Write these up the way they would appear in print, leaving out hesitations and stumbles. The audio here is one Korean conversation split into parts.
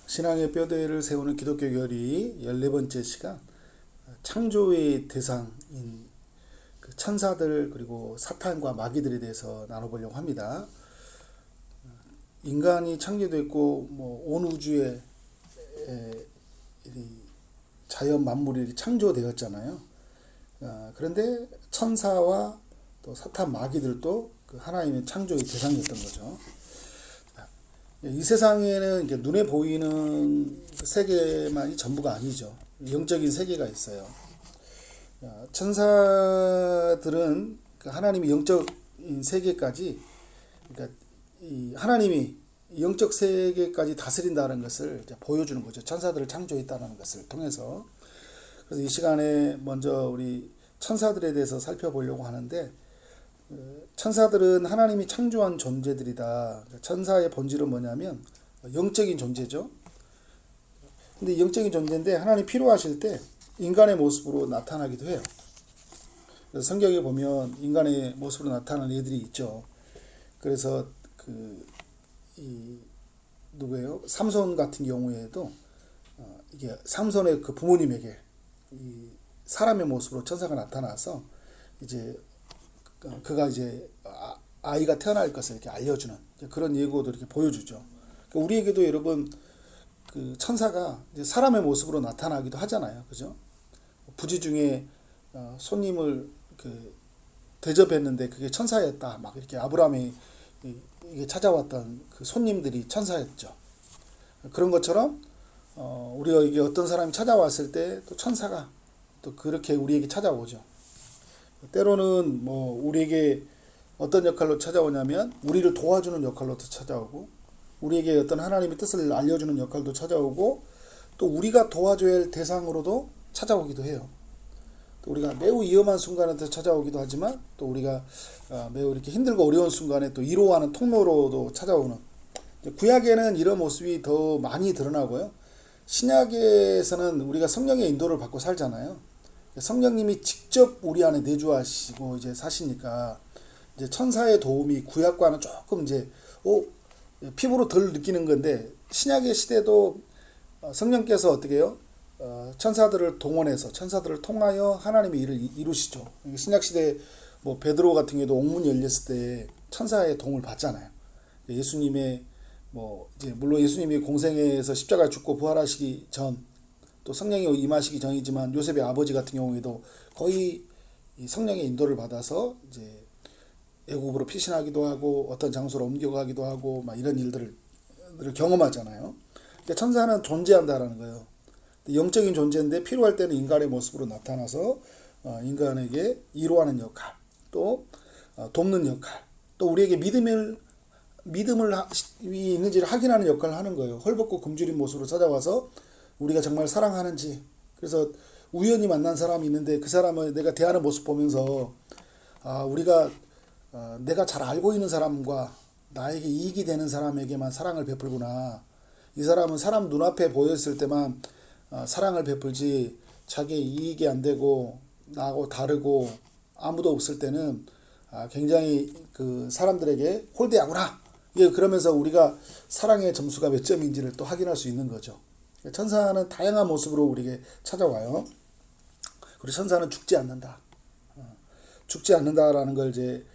신앙의 뼈대를 세우는 기독교 교리 14번째 시간, 창조의 대상인 그 천사들 그리고 사탄과 마귀들에 대해서 나눠보려고 합니다. 인간이 창조됐고 온 우주에 이 자연 만물이 창조되었잖아요. 그런데 천사와 또 사탄 마귀들도 그 하나님의 창조의 대상이었던 거죠. 이 세상에는 이렇게 눈에 보이는 세계만이 전부가 아니죠. 영적인 세계가 있어요. 천사들은 그 하나님의 영적인 세계까지, 그러니까 이 하나님이 영적 세계까지 다스린다는 것을 이제 보여주는 거죠. 천사들을 창조했다는 것을 통해서. 그래서 이 시간에 먼저 우리 천사들에 대해서 살펴보려고 하는데, 천사들은 하나님이 창조한 존재들이다. 천사의 본질은 뭐냐면 영적인 존재죠. 근데 영적인 존재인데 하나님 필요하실 때 인간의 모습으로 나타나기도 해요. 그래서 성경에 보면 인간의 모습으로 나타나는 애들이 있죠. 그래서 누구예요? 삼손 같은 경우에도 이게 삼손의 그 부모님에게 이 사람의 모습으로 천사가 나타나서 이제 그가 이제 아이가 태어날 것을 이렇게 알려주는 그런 예고도 이렇게 보여주죠. 그러니까 우리에게도 여러분 그 천사가 이제 사람의 모습으로 나타나기도 하잖아요, 그죠? 부지 중에 손님을 대접했는데 그게 천사였다, 막 이렇게 아브라함이 이게 찾아왔던 그 손님들이 천사였죠. 그런 것처럼 우리에게 어떤 사람이 찾아왔을 때 또 천사가 또 그렇게 우리에게 찾아오죠. 때로는 우리에게 어떤 역할로 찾아오냐면 우리를 도와주는 역할로도 찾아오고, 우리에게 어떤 하나님의 뜻을 알려주는 역할도 찾아오고, 또 우리가 도와줘야 할 대상으로도 찾아오기도 해요. 또 우리가 매우 위험한 순간에도 찾아오기도 하지만, 또 우리가 매우 이렇게 힘들고 어려운 순간에 또 위로하는 통로로도 찾아오는, 구약에는 이런 모습이 더 많이 드러나고요. 신약에서는 우리가 성령의 인도를 받고 살잖아요. 성령님이 직접 우리 안에 내주하시고 이제 사시니까 이제 천사의 도움이 구약과는 조금 이제 피부로 덜 느끼는 건데, 신약의 시대도 성령께서 어떻게 해요? 천사들을 동원해서 천사들을 통하여 하나님의 일을 이루시죠. 신약 시대 베드로 같은 경우도 옥문이 열렸을 때 천사의 도움을 받잖아요. 예수님의 이제 물론 예수님이 공생에서 십자가에 죽고 부활하시기 전, 또 성령이 임하시기 전이지만 요셉의 아버지 같은 경우에도 거의 성령의 인도를 받아서 이제 애국으로 피신하기도 하고 어떤 장소로 옮겨가기도 하고 막 이런 일들을 경험하잖아요. 그러니까 천사는 존재한다라는 거예요. 영적인 존재인데 필요할 때는 인간의 모습으로 나타나서 인간에게 위로하는 역할, 또 돕는 역할, 또 우리에게 믿음이 있는지를 확인하는 역할을 하는 거예요. 헐벗고 굶주린 모습으로 찾아와서 우리가 정말 사랑하는지, 그래서 우연히 만난 사람이 있는데 그 사람을 내가 대하는 모습 보면서 우리가 내가 잘 알고 있는 사람과 나에게 이익이 되는 사람에게만 사랑을 베풀구나. 이 사람은 사람 눈앞에 보였을 때만 사랑을 베풀지 자기의 이익이 안 되고 나하고 다르고 아무도 없을 때는 굉장히 그 사람들에게 홀대하구나. 그러면서 우리가 사랑의 점수가 몇 점인지를 또 확인할 수 있는 거죠. 천사는 다양한 모습으로 우리에게 찾아와요. 그리고 천사는 죽지 않는다. 죽지 않는다라는 걸 이제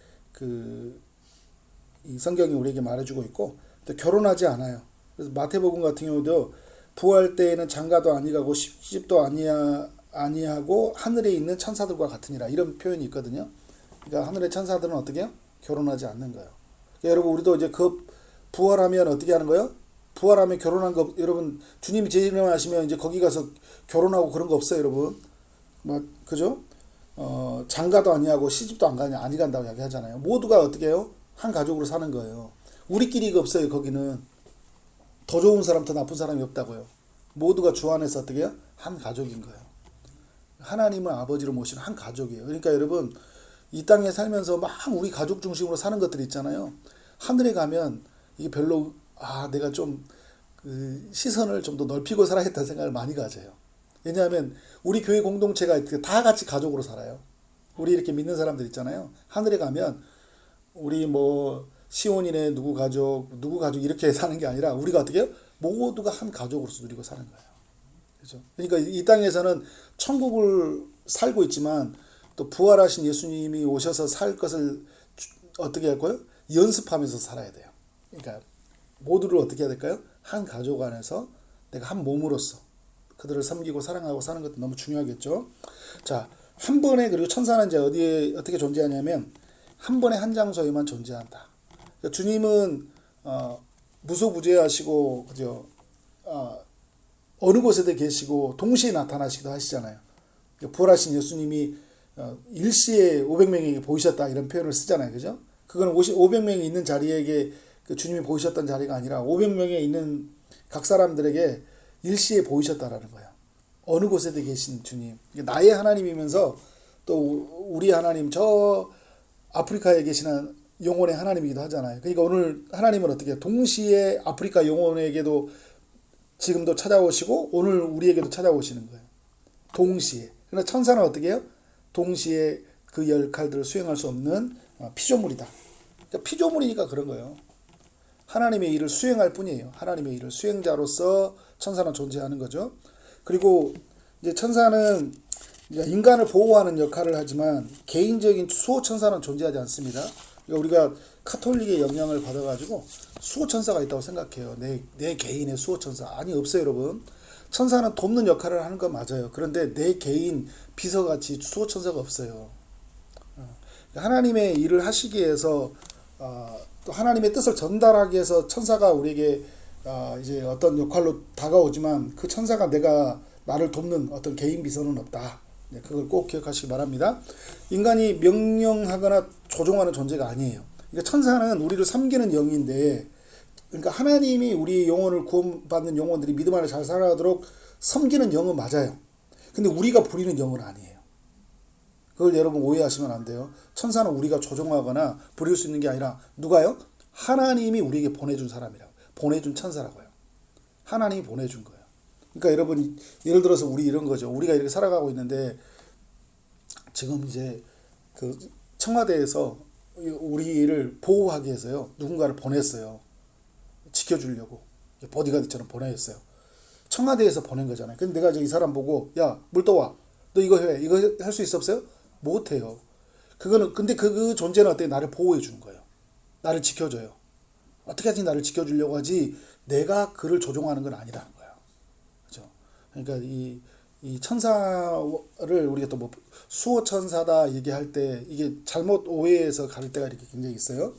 이 성경이 우리에게 말해주고 있고, 또 결혼하지 않아요. 그래서 마태복음 같은 경우도 부활 때에는 장가도 아니가고 시집도 아니하고 하늘에 있는 천사들과 같으니라, 이런 표현이 있거든요. 그러니까 하늘의 천사들은 어떻게 해요? 결혼하지 않는 거예요. 그러니까 여러분 우리도 이제 부활하면 어떻게 하는 거예요? 부활하면 결혼한 거, 여러분 주님이 재림하시면 이제 거기 가서 결혼하고 그런 거 없어요, 여러분. 그죠? 장가도 아니하고 시집도 아니 간다고 이야기하잖아요. 모두가 어떻게 해요? 한 가족으로 사는 거예요. 우리끼리가 없어요. 거기는 더 좋은 사람, 더 나쁜 사람이 없다고요. 모두가 주 안에서 어떻게 해요? 한 가족인 거예요. 하나님을 아버지로 모시는 한 가족이에요. 그러니까 여러분 이 땅에 살면서 막 우리 가족 중심으로 사는 것들이 있잖아요. 하늘에 가면 이게 별로 내가 좀 시선을 좀 더 넓히고 살아야겠다는 생각을 많이 가져요. 왜냐하면 우리 교회 공동체가 다 같이 가족으로 살아요. 우리 이렇게 믿는 사람들 있잖아요. 하늘에 가면 우리 시온이네 누구 가족 이렇게 사는 게 아니라 우리가 어떻게 해요? 모두가 한 가족으로서 누리고 사는 거예요. 그렇죠? 그러니까 이 땅에서는 천국을 살고 있지만 또 부활하신 예수님이 오셔서 살 것을 어떻게 할까요? 연습하면서 살아야 돼요. 그러니까 모두를 어떻게 해야 될까요? 한 가족 안에서 내가 한 몸으로서 그들을 섬기고 사랑하고 사는 것도 너무 중요하겠죠. 자, 한 번에, 그리고 천사는 이제 어디에 어떻게 존재하냐면 한 번에 한 장소에만 존재한다. 그러니까 주님은 무소부재하시고 그죠? 어느 곳에도 계시고 동시에 나타나시기도 하시잖아요. 부활하신 예수님이 일시에 500명에게 보이셨다 이런 표현을 쓰잖아요. 그죠? 그거는 500명이 있는 자리에게 그 주님이 보이셨던 자리가 아니라 500명에 있는 각 사람들에게 일시에 보이셨다라는 거예요. 어느 곳에도 계신 주님. 나의 하나님이면서 또 우리 하나님, 저 아프리카에 계시는 영혼의 하나님이기도 하잖아요. 그러니까 오늘 하나님은 어떻게 동시에 아프리카 영혼에게도 지금도 찾아오시고 오늘 우리에게도 찾아오시는 거예요. 동시에. 그러나 천사는 어떻게 해요? 동시에 그 역할들을 수행할 수 없는 피조물이다. 그러니까 피조물이니까 그런 거예요. 하나님의 일을 수행할 뿐이에요. 하나님의 일을 수행자로서 천사는 존재하는 거죠. 그리고 이제 천사는 인간을 보호하는 역할을 하지만 개인적인 수호천사는 존재하지 않습니다. 우리가 카톨릭의 영향을 받아가지고 수호천사가 있다고 생각해요. 내 개인의 수호천사. 아니, 없어요, 여러분. 천사는 돕는 역할을 하는 건 맞아요. 그런데 내 개인 비서같이 수호천사가 없어요. 하나님의 일을 하시기 위해서 또 하나님의 뜻을 전달하기 위해서 천사가 우리에게 이제 어떤 역할로 다가오지만 그 천사가 나를 돕는 어떤 개인 비서는 없다. 그걸 꼭 기억하시기 바랍니다. 인간이 명령하거나 조종하는 존재가 아니에요. 그러니까 천사는 우리를 섬기는 영인데, 그러니까 하나님이 우리 영혼을 구원받는 영혼들이 믿음 안에 잘 살아가도록 섬기는 영은 맞아요. 근데 우리가 부리는 영은 아니에요. 그걸 여러분 오해하시면 안 돼요. 천사는 우리가 조종하거나 부릴 수 있는 게 아니라 누가요? 하나님이 우리에게 보내준 사람이라고. 보내준 천사라고요. 하나님이 보내준 거예요. 그러니까 여러분, 예를 들어서 우리 이런 거죠. 우리가 이렇게 살아가고 있는데 지금 이제 그 청와대에서 우리를 보호하기 위해서요, 누군가를 보냈어요. 지켜주려고. 보디가드처럼 보냈어요. 청와대에서 보낸 거잖아요. 근데 내가 이제 이 사람 보고, 야, 물 떠와. 너 이거 해. 이거 할 수 있어 없어요? 못해요. 근데 그 존재는 어때? 나를 보호해 주는 거예요. 나를 지켜줘요. 어떻게 하지 나를 지켜주려고 하지, 내가 그를 조종하는 건 아니라는 거예요. 그죠? 그러니까 이 천사를 우리가 또 뭐 수호천사다 얘기할 때 이게 잘못 오해해서 가를 때가 이렇게 굉장히 있어요.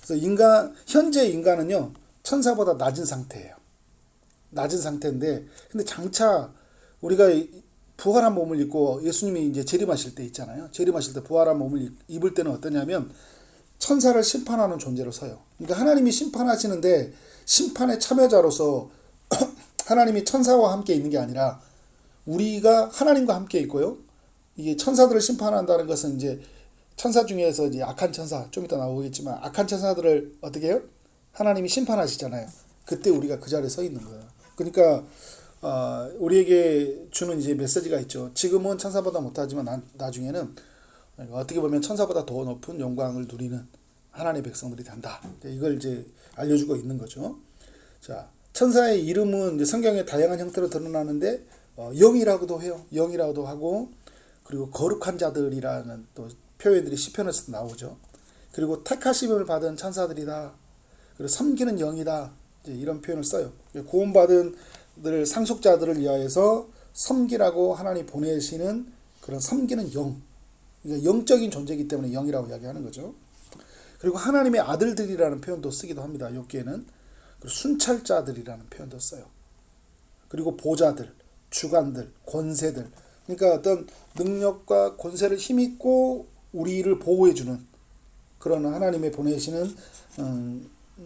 그래서 현재 인간은요, 천사보다 낮은 상태예요. 낮은 상태인데, 근데 장차 우리가 부활한 몸을 입고 예수님이 이제 재림하실 때 있잖아요. 재림하실 때 부활한 몸을 입을 때는 어떠냐면 천사를 심판하는 존재로 서요. 그러니까 하나님이 심판하시는데 심판의 참여자로서 하나님이 천사와 함께 있는 게 아니라 우리가 하나님과 함께 있고요. 이게 천사들을 심판한다는 것은 이제 천사 중에서 이제 악한 천사, 좀 이따 나오겠지만 악한 천사들을 어떻게 해요? 하나님이 심판하시잖아요. 그때 우리가 그 자리에 서 있는 거예요. 그러니까 우리에게 주는 이제 메시지가 있죠. 지금은 천사보다 못하지만 나중에는 어떻게 보면 천사보다 더 높은 영광을 누리는 하나님의 백성들이 된다. 이걸 이제 알려주고 있는 거죠. 자, 천사의 이름은 이제 성경에 다양한 형태로 드러나는데 영이라고도 해요. 영이라고도 하고, 그리고 거룩한 자들이라는 또 표현들이 시편에서도 나오죠. 그리고 택하심을 받은 천사들이다. 그리고 섬기는 영이다. 이제 이런 표현을 써요. 구원받은 상속자들을 위하여서 섬기라고 하나님 보내시는 그런 섬기는 영. 그러니까 영적인 존재이기 때문에 영이라고 이야기하는 거죠. 그리고 하나님의 아들들이라는 표현도 쓰기도 합니다. 여기에는. 그리고 순찰자들이라는 표현도 써요. 그리고 보좌들, 주관들, 권세들. 그러니까 어떤 능력과 권세를 힘입고 우리를 보호해주는 그런 하나님의 보내시는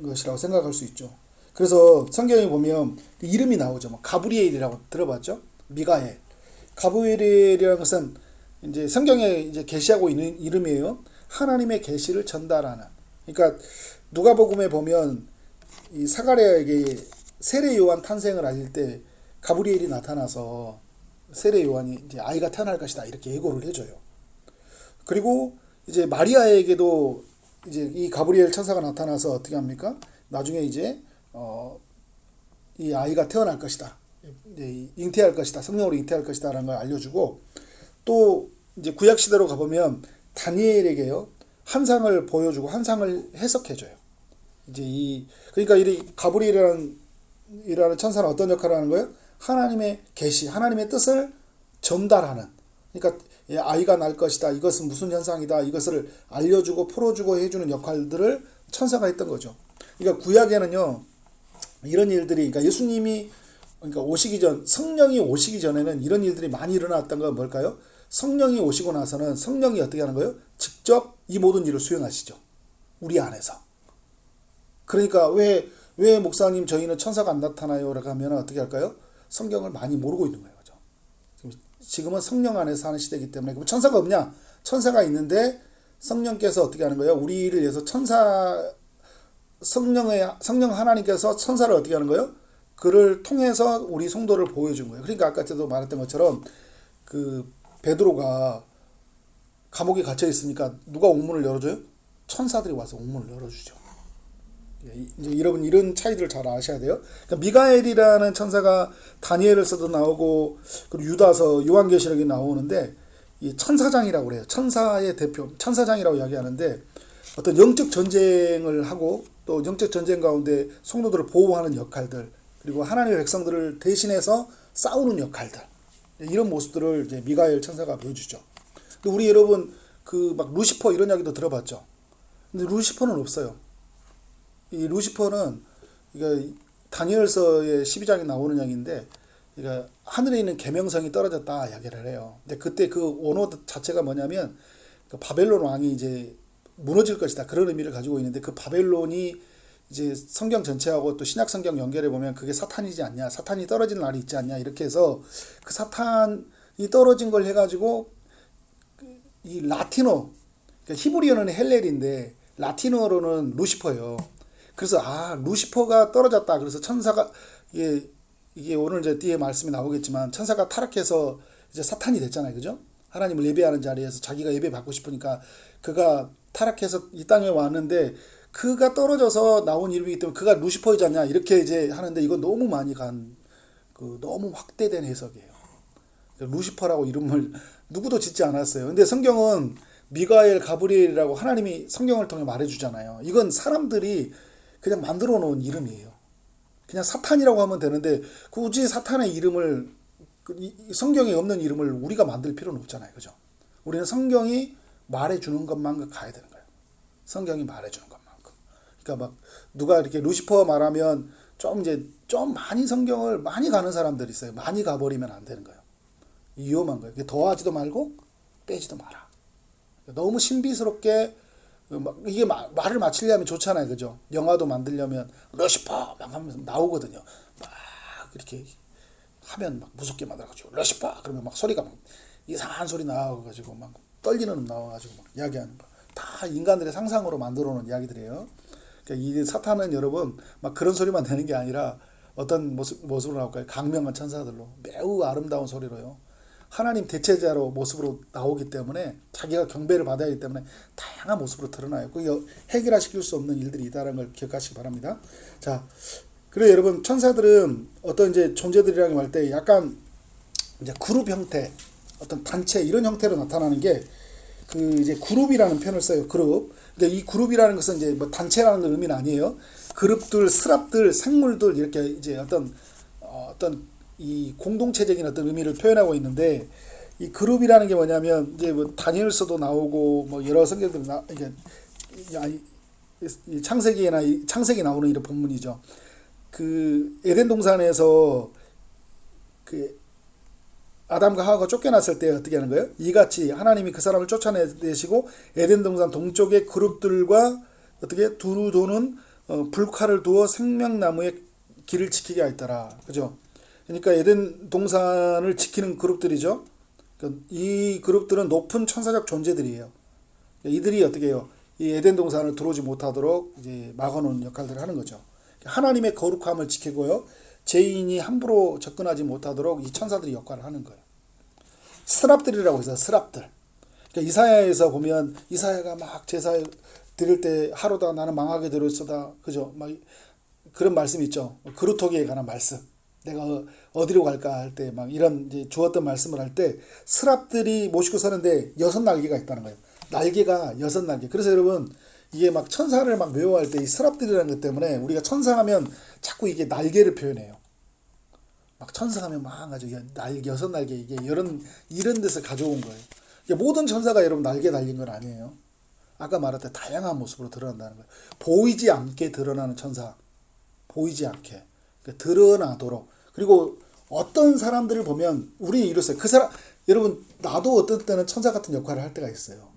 것이라고 생각할 수 있죠. 그래서 성경에 보면 그 이름이 나오죠. 뭐 가브리엘이라고 들어봤죠? 미가엘. 가브리엘이라는 것은 이제 성경에 이제 계시하고 있는 이름이에요. 하나님의 계시를 전달하는. 그러니까 누가복음에 보면 이 사가랴에게 세례 요한 탄생을 알릴 때 가브리엘이 나타나서 세례 요한이 이제 아이가 태어날 것이다 이렇게 예고를 해줘요. 그리고 이제 마리아에게도 이제 이 가브리엘 천사가 나타나서 어떻게 합니까? 나중에 이제 이 아이가 태어날 것이다. 잉태할 것이다. 성령으로 잉태할 것이다. 라는 걸 알려주고, 또 이제 구약 시대로 가보면 다니엘에게요, 환상을 보여주고 환상을 해석해줘요. 그러니까 이 가브리엘이라는 천사는 어떤 역할을 하는 거예요? 하나님의 계시, 하나님의 뜻을 전달하는. 그러니까 아이가 날 것이다. 이것은 무슨 현상이다. 이것을 알려주고 풀어주고 해주는 역할들을 천사가 했던 거죠. 그러니까 구약에는요, 이런 일들이, 그러니까 예수님이, 그러니까 성령이 오시기 전에는 이런 일들이 많이 일어났던 건 뭘까요? 성령이 오시고 나서는 성령이 어떻게 하는 거예요? 직접 이 모든 일을 수행하시죠. 우리 안에서. 그러니까 왜 목사님 저희는 천사가 안 나타나요? 라고 하면 어떻게 할까요? 성경을 많이 모르고 있는 거예요. 그죠? 지금은 성령 안에서 사는 시대이기 때문에. 그럼 천사가 없냐? 천사가 있는데 성령께서 어떻게 하는 거예요? 우리를 위해서 성령 하나님께서 천사를 어떻게 하는 거예요? 그를 통해서 우리 성도를 보여준 거예요. 그러니까 아까 저도 말했던 것처럼 그 베드로가 감옥에 갇혀 있으니까 누가 옥문을 열어줘요? 천사들이 와서 옥문을 열어주죠. 이제 여러분 이런 차이들을 잘 아셔야 돼요. 그러니까 미가엘이라는 천사가 다니엘에서도 나오고, 그리고 유다서 요한계시록에 나오는데, 이 천사장이라고 그래요. 천사의 대표, 천사장이라고 이야기하는데, 어떤 영적 전쟁을 하고 또 영적 전쟁 가운데 성도들을 보호하는 역할들, 그리고 하나님의 백성들을 대신해서 싸우는 역할들, 이런 모습들을 이제 미가엘 천사가 보여주죠. 근데 우리 여러분 그 막 루시퍼 이런 이야기도 들어봤죠. 근데 루시퍼는 없어요. 이 루시퍼는 다니엘서의 12장에 나오는 이야기인데, 그러니까 하늘에 있는 계명성이 떨어졌다 이야기를 해요. 근데 그때 그 원어 자체가 뭐냐면, 그 바벨론 왕이 이제 무너질 것이다, 그런 의미를 가지고 있는데, 그 바벨론이 이제 성경 전체하고 또 신약 성경 연결해 보면 그게 사탄이지 않냐, 사탄이 떨어지는 날이 있지 않냐, 이렇게 해서 그 사탄이 떨어진 걸 해가지고 이 라틴어, 그러니까 히브리어는 헬렐인데 라틴어로는 루시퍼예요. 그래서 루시퍼가 떨어졌다. 그래서 천사가, 이게 오늘 이제 뒤에 말씀이 나오겠지만, 천사가 타락해서 이제 사탄이 됐잖아요. 그죠? 하나님을 예배하는 자리에서 자기가 예배 받고 싶으니까 그가 타락해서 이 땅에 왔는데, 그가 떨어져서 나온 이름이기 때문에 그가 루시퍼이지 않냐, 이렇게 이제 하는데, 이건 너무 많이 너무 확대된 해석이에요. 루시퍼라고 이름을 누구도 짓지 않았어요. 근데 성경은 미가엘, 가브리엘이라고 하나님이 성경을 통해 말해주잖아요. 이건 사람들이 그냥 만들어 놓은 이름이에요. 그냥 사탄이라고 하면 되는데, 굳이 사탄의 이름을, 성경에 없는 이름을 우리가 만들 필요는 없잖아요. 그죠? 우리는 성경이 말해주는 것만 가야 되는 거예요. 성경이 말해주는 것만큼. 그러니까 막 누가 이렇게 루시퍼 말하면 좀 많이 성경을 많이 가는 사람들이 있어요. 많이 가버리면 안 되는 거예요. 위험한 거예요. 더하지도 말고 빼지도 마라. 너무 신비스럽게 이게 말을 맞추려면 좋잖아요. 그죠? 영화도 만들려면 러시퍼 막 하면서 나오거든요. 막 이렇게 하면 막 무섭게 만들어가지고 러시퍼 그러면 막 소리가 막 이상한 소리 나와가지고 막 떨리는 음 나와가지고 막 이야기하는 거. 다 인간들의 상상으로 만들어 놓은 이야기들이에요. 그러니까 이 사탄은 여러분 막 그런 소리만 내는 게 아니라 어떤 모습으로 나올까요? 강명한 천사들로 매우 아름다운 소리로요. 하나님 대체자로 모습으로 나오기 때문에, 자기가 경배를 받아야 하기 때문에 다양한 모습으로 드러나요. 그 해결시킬 수 없는 일들이 있다는 걸 기억하시기 바랍니다. 자, 그리고 여러분 천사들은 어떤 이제 존재들이라고 할 때 약간 이제 그룹 형태, 어떤 단체 이런 형태로 나타나는 게 그 이제 그룹이라는 표현을 써요. 그룹. 그러니까 이 그룹이라는 것은 이제 뭐 단체라는 의미는 아니에요. 그룹들, 스랍들, 생물들 이렇게 이제 어떤 이 공동체적인 어떤 의미를 표현하고 있는데, 이 그룹이라는 게 뭐냐면 이제 뭐 다니엘서도 나오고 뭐 여러 성경들 이게 창세기 나오는 이런 본문이죠. 그 에덴 동산에서 그 아담과 하와가 쫓겨났을 때 어떻게 하는 거예요? 이같이 하나님이 그 사람을 쫓아내시고 에덴 동산 동쪽의 그룹들과 어떻게 두루 도는 불칼을 두어 생명나무의 길을 지키게 하였더라. 그죠? 그러니까 에덴 동산을 지키는 그룹들이죠. 이 그룹들은 높은 천사적 존재들이에요. 이들이 어떻게 해요? 이 에덴 동산을 들어오지 못하도록 이제 막아놓은 역할들을 하는 거죠. 하나님의 거룩함을 지키고요, 죄인이 함부로 접근하지 못하도록 이 천사들이 역할을 하는 거예요. 스랍들이라고 해서 스랍들. 그러니까 이사야에서 보면 이사야가 막 제사 드릴 때 하루다 나는 망하게 되었으다. 그죠? 막 그런 말씀 있죠. 그루터기에 관한 말씀. 내가 어디로 갈까 할 때 막 이런 이제 주었던 말씀을 할 때 스랍들이 모시고 사는데 6날개가 있다는 거예요. 날개가 6날개. 그래서 여러분 이게 막 천사를 막 묘할 때 이 스랍들이라는 것 때문에 우리가 천사하면 자꾸 이게 날개를 표현해요. 막 천사하면 막 가지고 날 6날개 이게 이런 데서 가져온 거예요. 모든 천사가 여러분 날개 달린 건 아니에요. 아까 말했던 다양한 모습으로 드러난다는 거예요. 보이지 않게 드러나는 천사. 보이지 않게. 그러니까 드러나도록. 그리고 어떤 사람들을 보면 우리 이랬어요. 그 사람 여러분 나도 어떤 때는 천사 같은 역할을 할 때가 있어요.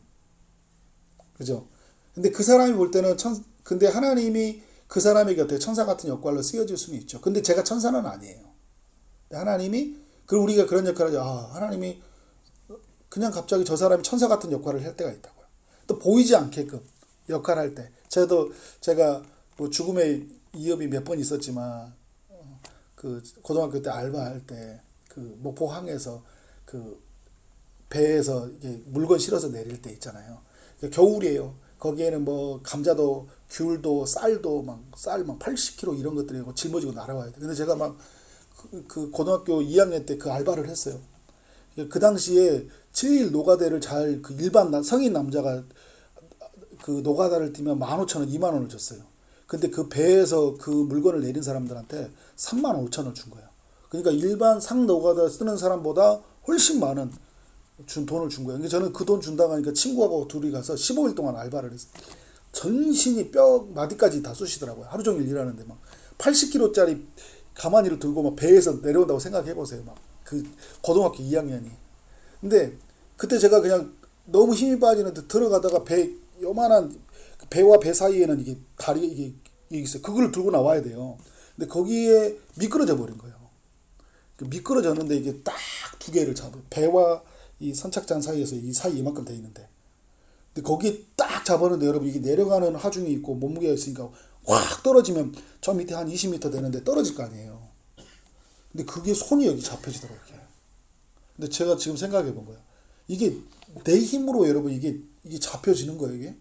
그죠? 근데 그 사람이 볼 때는 근데 하나님이 그 사람에게 어떻게 천사 같은 역할로 쓰여질 수는 있죠. 근데 제가 천사는 아니에요. 하나님이 그리고 우리가 그런 역할을 하죠. 하나님이 그냥 갑자기 저 사람이 천사 같은 역할을 할 때가 있다고요. 또 보이지 않게끔 역할을 할 때. 제가 뭐 죽음의 위협이 몇 번 있었지만 그 고등학교 때 알바할 때 그 목포항에서 그 배에서 이게 물건 실어서 내릴 때 있잖아요. 겨울이에요. 거기에는 뭐 감자도 귤도 쌀도 쌀 80kg 이런 것들이 짊어지고 날아와야 돼. 근데 제가 막 그 고등학교 2학년 때 그 알바를 했어요. 그 당시에 제일 노가다를 그 일반 성인 남자가 그 노가다를 뛰면 15,000원, 20,000원을 줬어요. 근데 그 배에서 그 물건을 내린 사람들한테 35,000원을 준 거예요. 그러니까 일반 상노가다 쓰는 사람보다 훨씬 많은 돈을 준 거예요. 그러니까 저는 그 돈 준다고 하니까 친구하고 둘이 가서 15일 동안 알바를 했어요. 전신이 뼈 마디까지 다 쑤시더라고요. 하루 종일 일하는데 막 80kg짜리 가마니를 들고 막 배에서 내려온다고 생각해 보세요. 막 그 고등학교 2학년이. 근데 그때 제가 그냥 너무 힘이 빠지는데 들어가다가 요만한 배와 배 사이에는 이게 다리 이게 있어요. 그걸 들고 나와야 돼요. 근데 거기에 미끄러져 버린 거예요. 미끄러졌는데 이게 딱 두 개를 잡아요. 배와 이 선착장 사이에서 이 사이 이만큼 돼 있는데. 근데 거기에 딱 잡았는데 여러분 이게 내려가는 하중이 있고 몸무게가 있으니까 확 떨어지면 저 밑에 한 20m 되는데 떨어질 거 아니에요. 근데 그게 손이 여기 잡혀지더라고요. 근데 제가 지금 생각해 본 거예요. 이게 내 힘으로 여러분 이게 잡혀지는 거예요, 이게.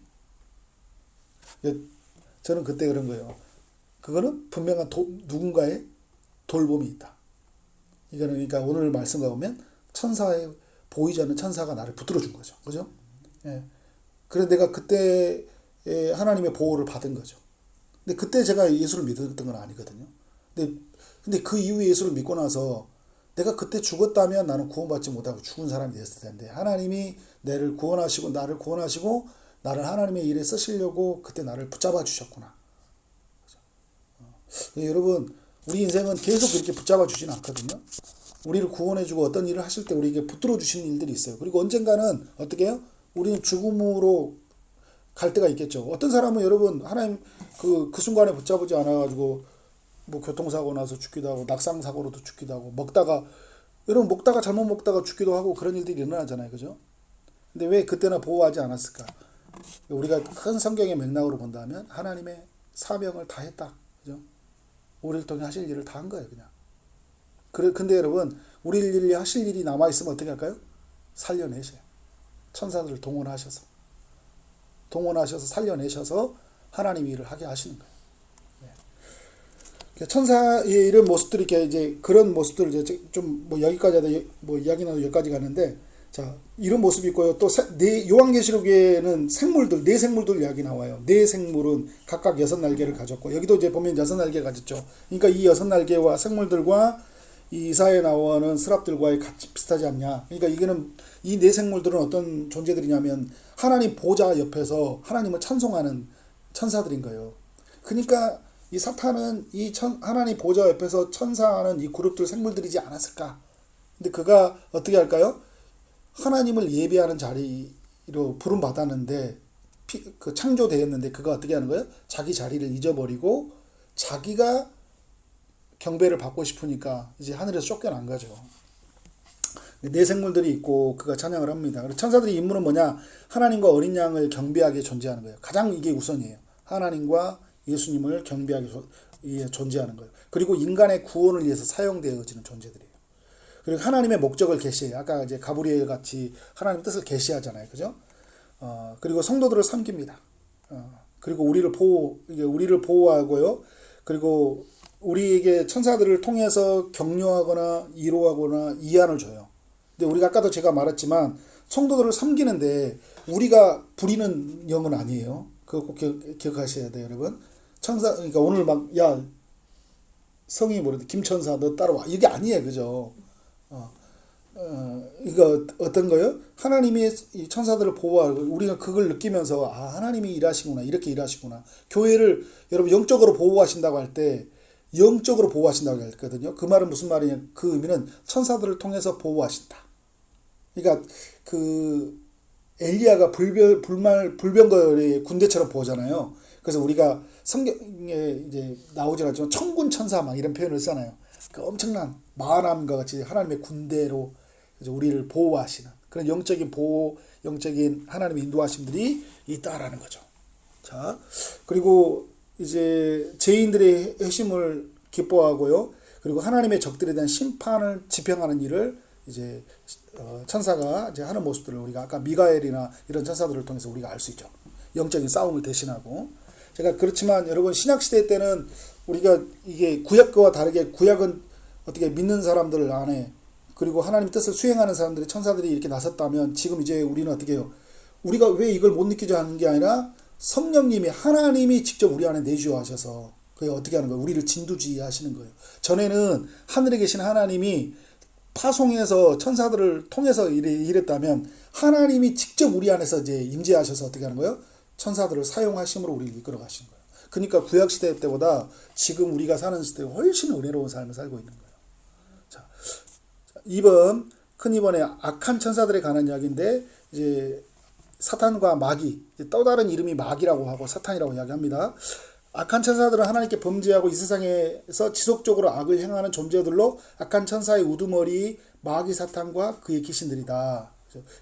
저는 그때 그런 거예요. 그거는 분명한 누군가의 돌봄이 있다. 이거는 그러니까 오늘 말씀가 보면 천사의 보이지 않는 천사가 나를 붙들어 준 거죠. 그죠? 예. 그래서 내가 그때 하나님의 보호를 받은 거죠. 근데 그때 제가 예수를 믿었던 건 아니거든요. 근데 그 이후에 예수를 믿고 나서 내가 그때 죽었다면 나는 구원받지 못하고 죽은 사람이 됐을 텐데 하나님이 나를 구원하시고 나를 하나님의 일에 쓰시려고 그때 나를 붙잡아 주셨구나. 여러분 우리 인생은 계속 그렇게 붙잡아 주진 않거든요. 우리를 구원해주고 어떤 일을 하실 때 우리에게 붙들어 주시는 일들이 있어요. 그리고 언젠가는 어떻게 해요? 우리는 죽음으로 갈 때가 있겠죠. 어떤 사람은 여러분 하나님 그 순간에 붙잡지 않아가지고 뭐 교통사고 나서 죽기도 하고 낙상사고로도 죽기도 하고 여러분 잘못 먹다가 죽기도 하고 그런 일들이 일어나잖아요. 그죠? 근데 왜 그때나 보호하지 않았을까? 우리가 큰 성경의 맥락으로 본다면 하나님의 사명을 다 했다. 그죠? 우리를 통해 하실 일을 다 한 거예요. 그냥. 근데 여러분 우리를 하실 일이 남아있으면 어떻게 할까요? 살려내셔요. 천사들을 동원하셔서 살려내셔서 하나님 일을 하게 하시는 거예요. 네. 천사의 이런 모습들이 이제 그런 모습들을 이제 좀 뭐 여기까지 하다 뭐 이야기 나도 여기까지 가는데 자 이런 모습이 있고요. 또 요한계시록에는 네 생물들 이야기 나와요. 네 생물은 각각 6날개를 가졌고 여기도 이제 보면 6날개 가졌죠. 그러니까 이 6날개와 생물들과 이 이사야에 나오는 스랍들과의 같이 비슷하지 않냐. 그러니까 이거는 이 네 생물들은 어떤 존재들이냐면 하나님 보좌 옆에서 하나님을 찬송하는 천사들인 거예요. 그러니까 이 사탄은 하나님 보좌 옆에서 천사하는 이 그룹들 생물들이지 않았을까. 근데 그가 어떻게 할까요? 하나님을 예배하는 자리로 부름 받았는데 그 창조되었는데 그가 어떻게 하는 거예요? 자기 자리를 잊어버리고 자기가 경배를 받고 싶으니까 이제 하늘에서 쫓겨난 거죠. 네 생물들이 있고 그가 찬양을 합니다. 그리고 천사들의 임무는 뭐냐? 하나님과 어린 양을 경배하게 존재하는 거예요. 가장 이게 우선이에요. 하나님과 예수님을 경배하게 존재하는 거예요. 그리고 인간의 구원을 위해서 사용되어지는 존재들이에요. 그리고 하나님의 목적을 계시해요. 아까 이제 가브리엘 같이 하나님 뜻을 계시하잖아요. 그죠? 그리고 성도들을 섬깁니다. 그리고 우리를 보호하고요. 그리고 우리에게 천사들을 통해서 격려하거나 위로하거나 이안을 줘요. 근데 우리가 아까도 제가 말했지만 성도들을 섬기는데 우리가 부리는 영은 아니에요. 그거 꼭 기억하셔야 돼요, 여러분. 천사, 그러니까 오늘 막, 야, 성이 뭐래도 김천사 너 따라와. 이게 아니에요, 그죠? 이거 어떤 거요? 하나님이 이 천사들을 보호하고 우리가 그걸 느끼면서 아, 하나님이 일하시구나. 이렇게 일하시구나. 교회를 여러분 영적으로 보호하신다고 할 때 영적으로 보호하신다고 했거든요. 그 말은 무슨 말이냐? 그 의미는 천사들을 통해서 보호하신다. 그러니까 그 엘리야가 불병거의 군대처럼 보잖아요. 그래서 우리가 성경에 이제 나오진 않지만 천군 천사 막 이런 표현을 쓰잖아요. 그 엄청난 만함과 같이 하나님의 군대로 이제 우리를 보호하시는 그런 영적인 보호, 영적인 하나님의 인도하심들이 있다라는 거죠. 자, 그리고 이제 죄인들의 회심을 기뻐하고요. 그리고 하나님의 적들에 대한 심판을 집행하는 일을 이제 천사가 이제 하는 모습들을 우리가 아까 미가엘이나 이런 천사들을 통해서 우리가 알 수 있죠. 영적인 싸움을 대신하고. 제가 그렇지만 여러분 신약 시대 때는 우리가 이게 구약 거와 다르게 구약은 어떻게 믿는 사람들 안에 그리고 하나님 뜻을 수행하는 사람들이 천사들이 이렇게 나섰다면 지금 이제 우리는 어떻게 해요? 우리가 왜 이걸 못 느끼죠 하는 게 아니라 성령님이 하나님이 직접 우리 안에 내주하셔서 그게 어떻게 하는 거예요? 우리를 진두지휘하시는 거예요. 전에는 하늘에 계신 하나님이 파송해서 천사들을 통해서 일했다면 하나님이 직접 우리 안에서 이제 임재하셔서 어떻게 하는 거예요? 천사들을 사용하심으로 우리를 이끌어 가시는 거예요. 그러니까 구약 시대 때보다 지금 우리가 사는 시대에 훨씬 은혜로운 삶을 살고 있는 거예요. 자, 2번 큰 2번에 악한 천사들에 관한 이야기인데 이제 사탄과 마귀, 또 다른 이름이 마귀라고 하고 사탄이라고 이야기합니다. 악한 천사들은 하나님께 범죄하고 이 세상에서 지속적으로 악을 행하는 존재들로 악한 천사의 우두머리 마귀 사탄과 그의 귀신들이다.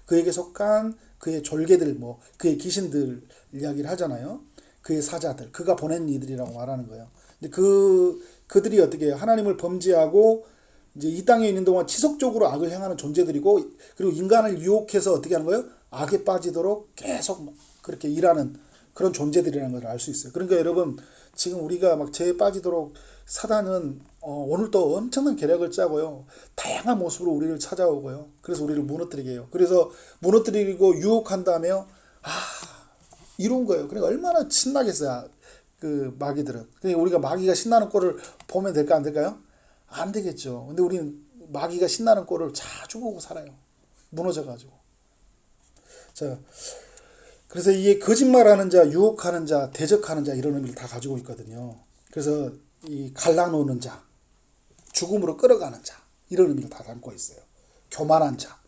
그에게 속한 그의 졸개들, 뭐 그의 귀신들 이야기를 하잖아요. 그의 사자들, 그가 보낸 이들이라고 말하는 거예요. 근데 그들이 어떻게 해요? 하나님을 범죄하고 이제 이 땅에 있는 동안 지속적으로 악을 행하는 존재들이고 그리고 인간을 유혹해서 어떻게 하는 거예요? 악에 빠지도록 계속 그렇게 일하는 그런 존재들이라는 걸 알 수 있어요. 그러니까 여러분 지금 우리가 막 죄에 빠지도록 사단은 오늘도 엄청난 계략을 짜고요. 다양한 모습으로 우리를 찾아오고요. 그래서 우리를 무너뜨리게 해요. 그래서 무너뜨리고 유혹한다며 이룬 거예요. 그러니까 얼마나 신나겠어요. 그 마귀들은. 그러니까 우리가 마귀가 신나는 꼴을 보면 될까 안 될까요? 안 되겠죠. 근데 우리는 마귀가 신나는 꼴을 자주 보고 살아요. 무너져가지고. 자, 그래서 이게 거짓말하는 자, 유혹하는 자, 대적하는 자 이런 의미를 다 가지고 있거든요. 그래서 이 갈라놓는 자, 죽음으로 끌어가는 자 이런 의미를 다 담고 있어요. 교만한 자,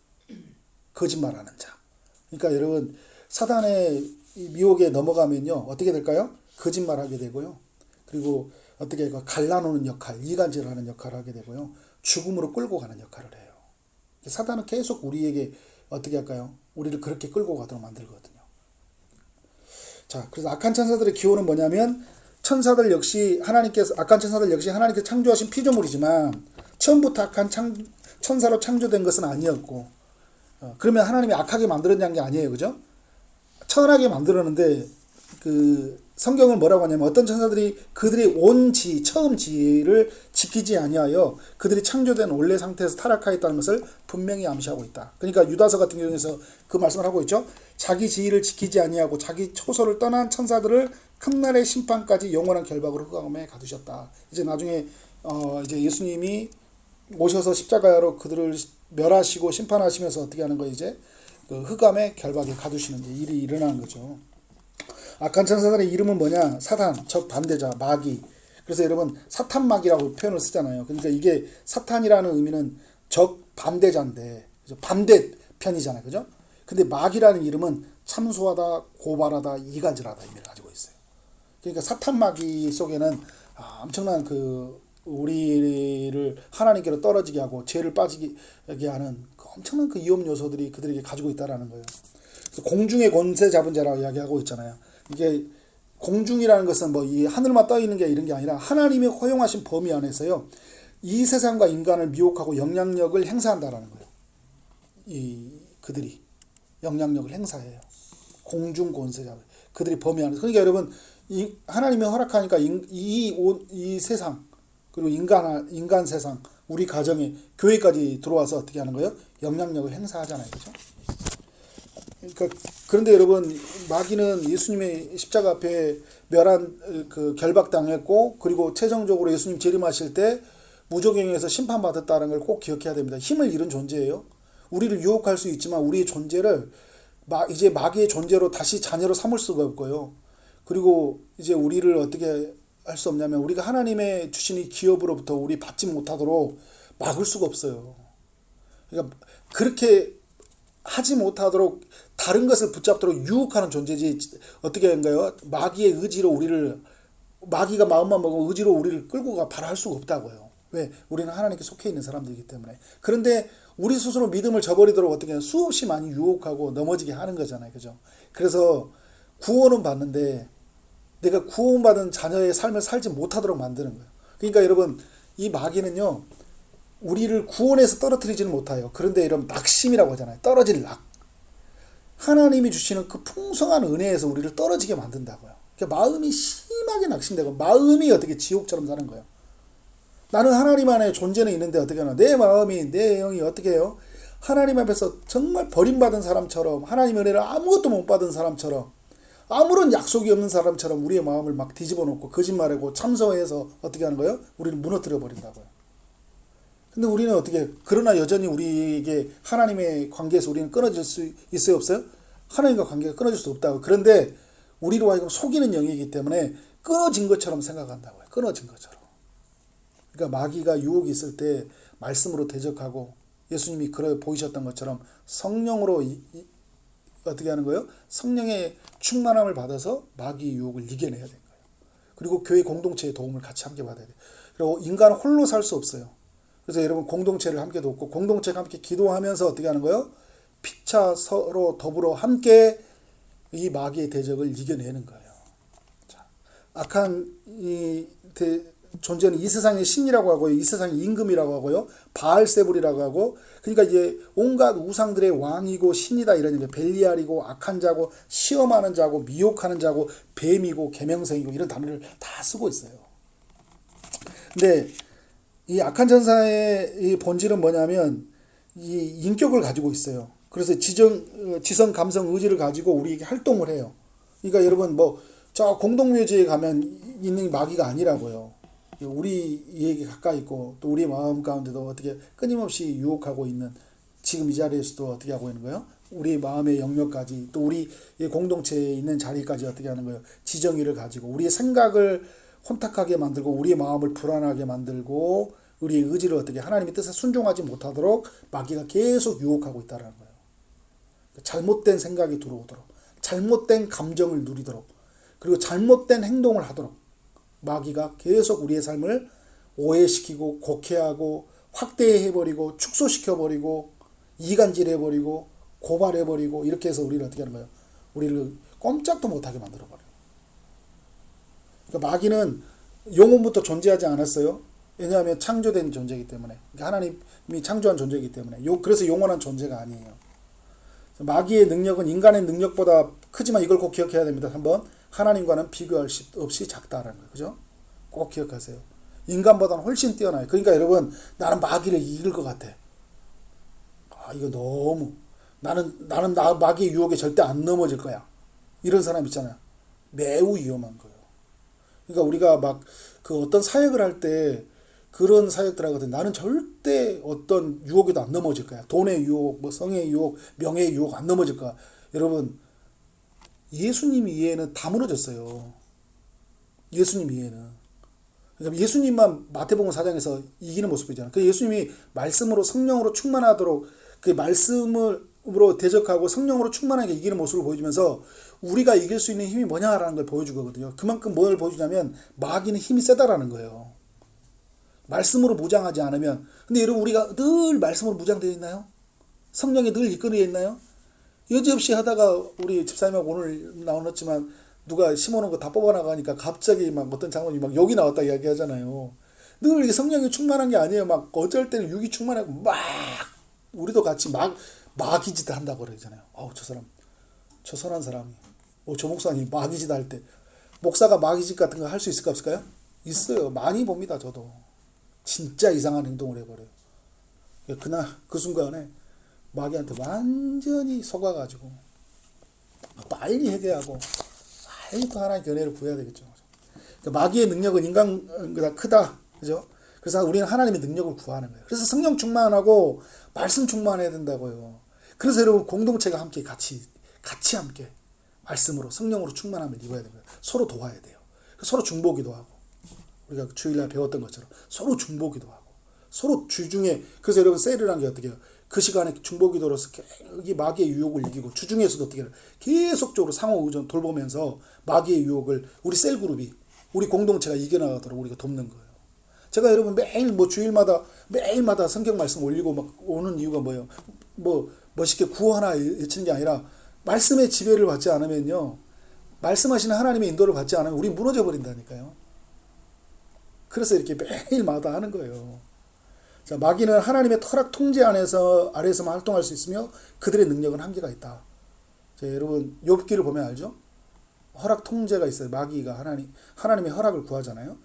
거짓말하는 자. 그러니까 여러분 사단의 미혹에 넘어가면요 어떻게 될까요? 거짓말하게 되고요. 그리고 어떻게 갈라놓는 역할, 이간질을 하는 역할을 하게 되고요. 죽음으로 끌고 가는 역할을 해요. 사단은 계속 우리에게 어떻게 할까요? 우리를 그렇게 끌고 가도록 만들거든요. 자, 그래서 악한 천사들의 기호는 뭐냐면 천사들 역시 악한 천사들 역시 하나님께서 창조하신 피조물이지만 처음부터 악한 천사로 창조된 것은 아니었고 그러면 하나님이 악하게 만들었냐는 게 아니에요. 그죠? 천하게 만들었는데 그 성경을 뭐라고 하냐면 어떤 천사들이 그들의 처음 지혜를 지키지 아니하여 그들이 창조된 원래 상태에서 타락하였다는 것을 분명히 암시하고 있다. 그러니까 유다서 같은 경우에서 그 말씀을 하고 있죠. 자기 지혜를 지키지 아니하고 자기 초소를 떠난 천사들을 큰날의 심판까지 영원한 결박으로 흑암에 가두셨다. 이제 나중에 이제 예수님이 오셔서 십자가로 그들을 멸하시고 심판하시면서 어떻게 하는 거예요? 이제 그 흑암의 결박에 가두시는 일이 일어나는 거죠. 악한 천사들의 이름은 뭐냐? 사탄, 적 반대자, 마귀. 그래서 여러분 사탄 마귀라고 표현을 쓰잖아요. 그러니까 이게 사탄이라는 의미는 적 반대자인데 반대편이잖아요. 그죠? 근데 마귀라는 이름은 참소하다, 고발하다, 이간질하다 의미를 가지고 있어요. 그러니까 사탄 마귀 속에는 엄청난 그 우리를 하나님께로 떨어지게 하고 죄를 빠지게 하는 엄청난 그 위험 요소들이 그들에게 가지고 있다라는 거예요. 그래서 공중의 권세 잡은 자라고 이야기하고 있잖아요. 이게 공중이라는 것은 뭐 이 하늘만 떠 있는 게 이런 게 아니라 하나님이 허용하신 범위 안에서요. 이 세상과 인간을 미혹하고 영향력을 행사한다라는 거예요. 그들이 영향력을 행사해요. 공중 권세자. 그들이 범위하는. 그러니까 여러분 하나님이 허락하니까 이 세상 그리고 인간 세상 우리 가정에 교회까지 들어와서 어떻게 하는 거예요? 영향력을 행사하잖아요, 그렇죠? 그러니까 그런데 여러분 마귀는 예수님의 십자가 앞에 결박당했고 그리고 최종적으로 예수님 재림하실 때 무저갱에서 심판받았다는 걸 꼭 기억해야 됩니다. 힘을 잃은 존재예요. 우리를 유혹할 수 있지만 우리의 존재를 이제 마귀의 존재로 다시 자녀로 삼을 수가 없고요. 그리고 이제 우리를 어떻게 할 수 없냐면 우리가 하나님의 주신 이 기업으로부터 우리 받지 못하도록 막을 수가 없어요. 그러니까 그렇게 하지 못하도록 다른 것을 붙잡도록 유혹하는 존재지 어떻게 한가요? 마귀의 의지로 마귀가 마음만 먹으면 의지로 우리를 끌고 가라 할 수가 없다고요. 왜? 우리는 하나님께 속해 있는 사람들이기 때문에. 그런데 우리 스스로 믿음을 저버리도록 어떻게 하면 수없이 많이 유혹하고 넘어지게 하는 거잖아요. 그죠? 그래서 구원은 받는데 내가 구원받은 자녀의 삶을 살지 못하도록 만드는 거예요. 그러니까 여러분 이 마귀는요. 우리를 구원해서 떨어뜨리지는 못해요. 그런데 이런 낙심이라고 하잖아요. 떨어질 낙. 하나님이 주시는 그 풍성한 은혜에서 우리를 떨어지게 만든다고요. 그러니까 마음이 심하게 낙심되고 마음이 어떻게 지옥처럼 사는 거예요. 나는 하나님 안에 존재는 있는데 어떻게 하나 내 마음이 내 영이 어떻게 해요? 하나님 앞에서 정말 버림받은 사람처럼 하나님의 은혜를 아무것도 못 받은 사람처럼 아무런 약속이 없는 사람처럼 우리의 마음을 막 뒤집어 놓고 거짓말하고 참소해서 어떻게 하는 거예요? 우리를 무너뜨려 버린다고요. 근데 우리는 어떻게 그러나 여전히 우리에게 하나님의 관계에서 우리는 끊어질 수 있어요 없어요? 하나님과 관계가 끊어질 수 없다고. 그런데 우리로 하여금 속이는 영이기 때문에 끊어진 것처럼 생각한다고요. 끊어진 것처럼. 그러니까 마귀가 유혹이 있을 때 말씀으로 대적하고 예수님이 그래 보이셨던 것처럼 성령으로 어떻게 하는 거예요? 성령의 충만함을 받아서 마귀 유혹을 이겨내야 되는 거예요. 그리고 교회 공동체의 도움을 같이 함께 받아야 돼요. 그리고 인간은 홀로 살 수 없어요. 그래서 여러분 공동체를 함께 돕고 공동체가 함께 기도하면서 어떻게 하는 거예요? 피차 서로 더불어 함께 이 마귀의 대적을 이겨내는 거예요. 자, 악한 존재는 이 세상의 신이라고 하고요. 이 세상의 임금이라고 하고요. 바알세불이라고 하고 그러니까 이제 온갖 우상들의 왕이고 신이다 이런 의미. 벨리알이고 악한 자고 시험하는 자고 미혹하는 자고 뱀이고 계명성이고 이런 단어를 다 쓰고 있어요. 근데 이 악한 전사의 이 본질은 뭐냐면 이 인격을 가지고 있어요. 그래서 지성, 감성, 의지를 가지고 우리에게 활동을 해요. 그러니까 여러분 저 공동묘지에 가면 있는 마귀가 아니라고요. 우리에게 가까이 있고 또 우리 마음 가운데도 어떻게 끊임없이 유혹하고 있는 지금 이 자리에서도 어떻게 하고 있는 거예요? 우리 마음의 영역까지 또 우리 공동체에 있는 자리까지 어떻게 하는 거예요? 지정의를 가지고 우리의 생각을 혼탁하게 만들고 우리의 마음을 불안하게 만들고 우리의 의지를 어떻게 하나님의 뜻에 순종하지 못하도록 마귀가 계속 유혹하고 있다는 거예요. 잘못된 생각이 들어오도록 잘못된 감정을 누리도록 그리고 잘못된 행동을 하도록 마귀가 계속 우리의 삶을 오해시키고 곡해하고 확대해버리고 축소시켜버리고 이간질해버리고 고발해버리고 이렇게 해서 우리를 어떻게 하는 거예요? 우리를 꼼짝도 못하게 만들어버려요. 그러니까 마귀는 영원부터 존재하지 않았어요. 왜냐하면 창조된 존재이기 때문에. 그러니까 하나님이 창조한 존재이기 때문에. 그래서 영원한 존재가 아니에요. 마귀의 능력은 인간의 능력보다 크지만 이걸 꼭 기억해야 됩니다. 한번 하나님과는 비교할 수 없이 작다라는 거예요. 그죠? 꼭 기억하세요. 인간보다는 훨씬 뛰어나요. 그러니까 여러분 나는 마귀를 이길 것 같아. 이거 너무 나는 마귀의 유혹에 절대 안 넘어질 거야. 이런 사람 있잖아요. 매우 위험한 거예요. 그러니까 우리가 막 그 어떤 사역을 할 때 그런 사역들 하거든. 나는 절대 어떤 유혹에도 안 넘어질 거야. 돈의 유혹, 성의 유혹, 명예의 유혹 안 넘어질 거야. 여러분 예수님 이해는 다 무너졌어요. 예수님 이해는. 그러니까 예수님만 마태복음 4장에서 이기는 모습이잖아요. 그 예수님이 말씀으로 성령으로 충만하도록 그 말씀으로 대적하고 성령으로 충만하게 이기는 모습을 보여주면서 우리가 이길 수 있는 힘이 뭐냐라는 걸 보여주거든요. 그만큼 뭘 보여주냐면 마귀는 힘이 세다라는 거예요. 말씀으로 무장하지 않으면. 근데 여러분 우리가 늘 말씀으로 무장되어 있나요? 성령이 늘 이끌어 있나요? 여지없이 하다가 우리 집사님하고 오늘 나눴지만 누가 심어놓은 거 다 뽑아나가니까 갑자기 막 어떤 장로님이 막 욕이 나왔다 이야기하잖아요. 늘 성령이 충만한 게 아니에요. 막 어쩔 때는 육이 충만하고 막 우리도 같이 막 마귀짓을 한다고 그러잖아요. 저 사람 저 선한 사람이 저 목사님 마귀짓 할 때 목사가 마귀짓 같은 거 할 수 있을까 없을까요? 있어요. 많이 봅니다. 저도 진짜 이상한 행동을 해버려요. 그날 그 순간에 마귀한테 완전히 속아가지고 빨리 회개하고 또 하나님 은혜를 구해야 되겠죠. 그러니까 마귀의 능력은 인간보다 크다, 그죠? 그래서 우리는 하나님의 능력을 구하는 거예요. 그래서 성령 충만하고 말씀 충만해야 된다고요. 그래서 여러분 공동체가 함께 같이 함께 말씀으로 성령으로 충만함을 입어야 됩니다. 서로 도와야 돼요. 서로 중보기도 하고 우리가 주일날 배웠던 것처럼 서로 중보기도 하고 서로 주중에 그래서 여러분 세일이라는 게 어떻게 해요? 그 시간에 중보기도로서 이 마귀의 유혹을 이기고 주중에서도 어떻게 해요? 계속적으로 상호 의존 돌보면서 마귀의 유혹을 우리 셀그룹이 우리 공동체가 이겨나가도록 우리가 돕는 거예요. 제가 여러분 매일 매일마다 성경 말씀 올리고 막 오는 이유가 뭐예요? 멋있게 구호하나 외치는 게 아니라 말씀의 지배를 받지 않으면요. 말씀하시는 하나님의 인도를 받지 않으면 우리 무너져 버린다니까요. 그래서 이렇게 매일마다 하는 거예요. 자, 마귀는 하나님의 터락 통제 아래에서만 활동할 수 있으며 그들의 능력은 한계가 있다. 자, 여러분 욥기를 보면 알죠? 허락 통제가 있어요. 마귀가 하나님의 허락을 구하잖아요.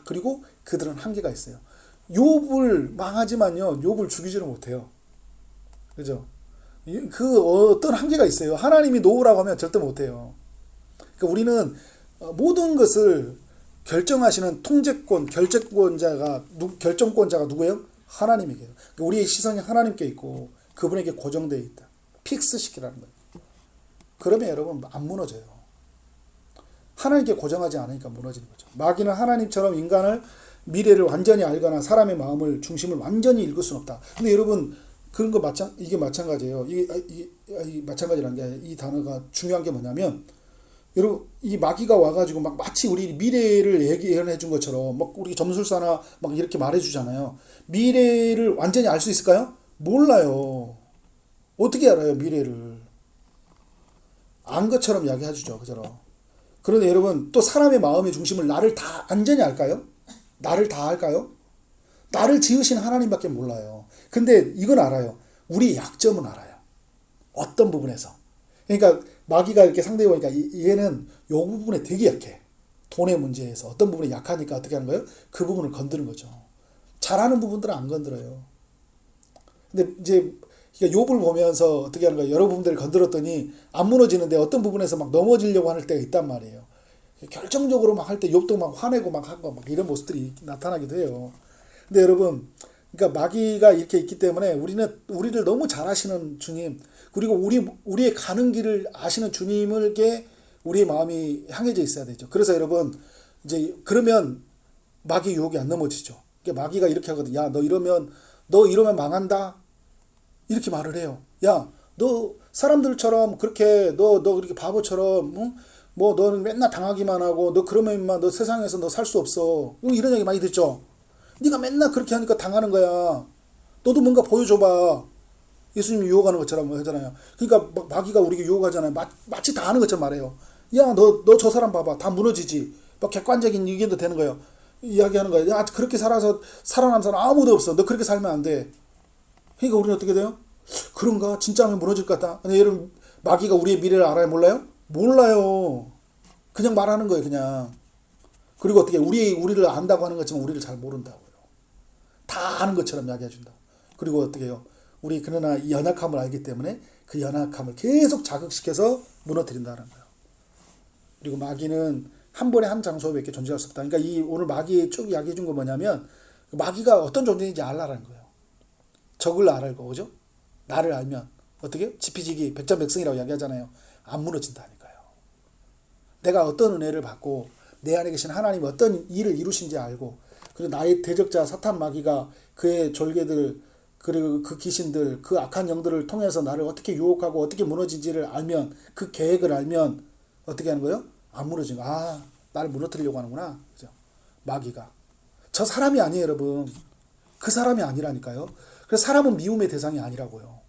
그리고 그들은 한계가 있어요. 욥을 망하지만요. 욥을 죽이지는 못해요. 그죠? 어떤 한계가 있어요. 하나님이 놓으라고 하면 절대 못해요. 그러니까 우리는 모든 것을 결정하시는 통제권, 결정권자가 누구예요? 하나님이에요. 그러니까 우리의 시선이 하나님께 있고 그분에게 고정되어 있다. 픽스 시키라는 거예요. 그러면 여러분 안 무너져요. 하나님께 고정하지 않으니까 무너지는 거죠. 마귀는 하나님처럼 인간을 미래를 완전히 알거나 사람의 마음을 중심을 완전히 읽을 수는 없다. 근데 여러분 그런 거 이게 마찬가지예요. 이 마찬가지라는 게 이 단어가 중요한 게 뭐냐면 여러분 이 마귀가 와가지고 막 마치 우리 미래를 예언해 준 것처럼 막 우리 점술사나 막 이렇게 말해주잖아요. 미래를 완전히 알 수 있을까요? 몰라요. 어떻게 알아요 미래를? 안 것처럼 이야기해주죠, 그죠? 그런데 여러분 또 사람의 마음의 중심을 나를 다 완전히 알까요? 나를 다 알까요? 나를 지으신 하나님밖에 몰라요. 근데 이건 알아요. 우리의 약점은 알아요. 어떤 부분에서. 그러니까 마귀가 이렇게 상대해 보니까 얘는 요 부분에 되게 약해. 돈의 문제에서 어떤 부분에 약하니까 어떻게 하는 거예요? 그 부분을 건드는 거죠. 잘하는 부분들은 안 건드려요. 근데 이제 욥을 보면서 어떻게 하는 거예요? 여러 부분들을 건드렸더니 안 무너지는데 어떤 부분에서 막 넘어지려고 하는 때가 있단 말이에요. 결정적으로 막 할 때 욥도 막 화내고 막 하고 막 이런 모습들이 나타나기도 해요. 근데 여러분, 그러니까 마귀가 이렇게 있기 때문에 우리를 너무 잘 아시는 주님, 그리고 우리의 가는 길을 아시는 주님에게 우리의 마음이 향해져 있어야 되죠. 그래서 여러분, 이제 그러면 마귀 유혹이 안 넘어지죠. 그러니까 마귀가 이렇게 하거든. 야, 너 이러면 망한다. 이렇게 말을 해요. 야, 너 사람들처럼 그렇게 너 그렇게 바보처럼 응? 뭐 너는 맨날 당하기만 하고 너 그러면 너 세상에서 너 살 수 없어. 이런 얘기 많이 듣죠. 네가 맨날 그렇게 하니까 당하는 거야. 너도 뭔가 보여줘봐. 예수님이 유혹하는 것처럼 하잖아요. 그러니까 마귀가 우리에게 유혹하잖아요. 마치 다 하는 것처럼 말해요. 야, 너 저 사람 봐봐. 다 무너지지. 막 객관적인 의견도 되는 거예요. 이야기하는 거예요. 야, 그렇게 살아서 살아남은 사람 아무도 없어. 너 그렇게 살면 안 돼. 그러니까 우리는 어떻게 돼요? 그런가? 진짜 하면 무너질 것 같다. 근데 여러분 마귀가 우리의 미래를 알아요? 몰라요? 몰라요. 그냥 말하는 거예요. 그냥. 그리고 어떻게 우리를 안다고 하는 것처럼 우리를 잘 모른다고요. 다 아는 것처럼 이야기해준다. 그리고 어떻게 해요? 우리 그러나 이 연약함을 알기 때문에 그 연약함을 계속 자극시켜서 무너뜨린다는 거예요. 그리고 마귀는 한 번에 한 장소에 존재할 수 없다. 그러니까 오늘 마귀 쭉 이야기해 준 거 뭐냐면 마귀가 어떤 존재인지 알라라는 거예요. 적을 알고, 그죠? 나를 알면 어떻게? 지피지기 백전백승이라고 이야기하잖아요. 안 무너진다니까요. 내가 어떤 은혜를 받고 내 안에 계신 하나님이 어떤 일을 이루신지 알고 그리고 나의 대적자 사탄 마귀가 그의 졸개들 그리고 그 귀신들 그 악한 영들을 통해서 나를 어떻게 유혹하고 어떻게 무너진지를 알면 그 계획을 알면 어떻게 하는 거예요? 안 무너진 거. 아, 나를 무너뜨리려고 하는구나. 그죠? 마귀가. 저 사람이 아니에요, 여러분. 그 사람이 아니라니까요. 그래서 사람은 미움의 대상이 아니라고요.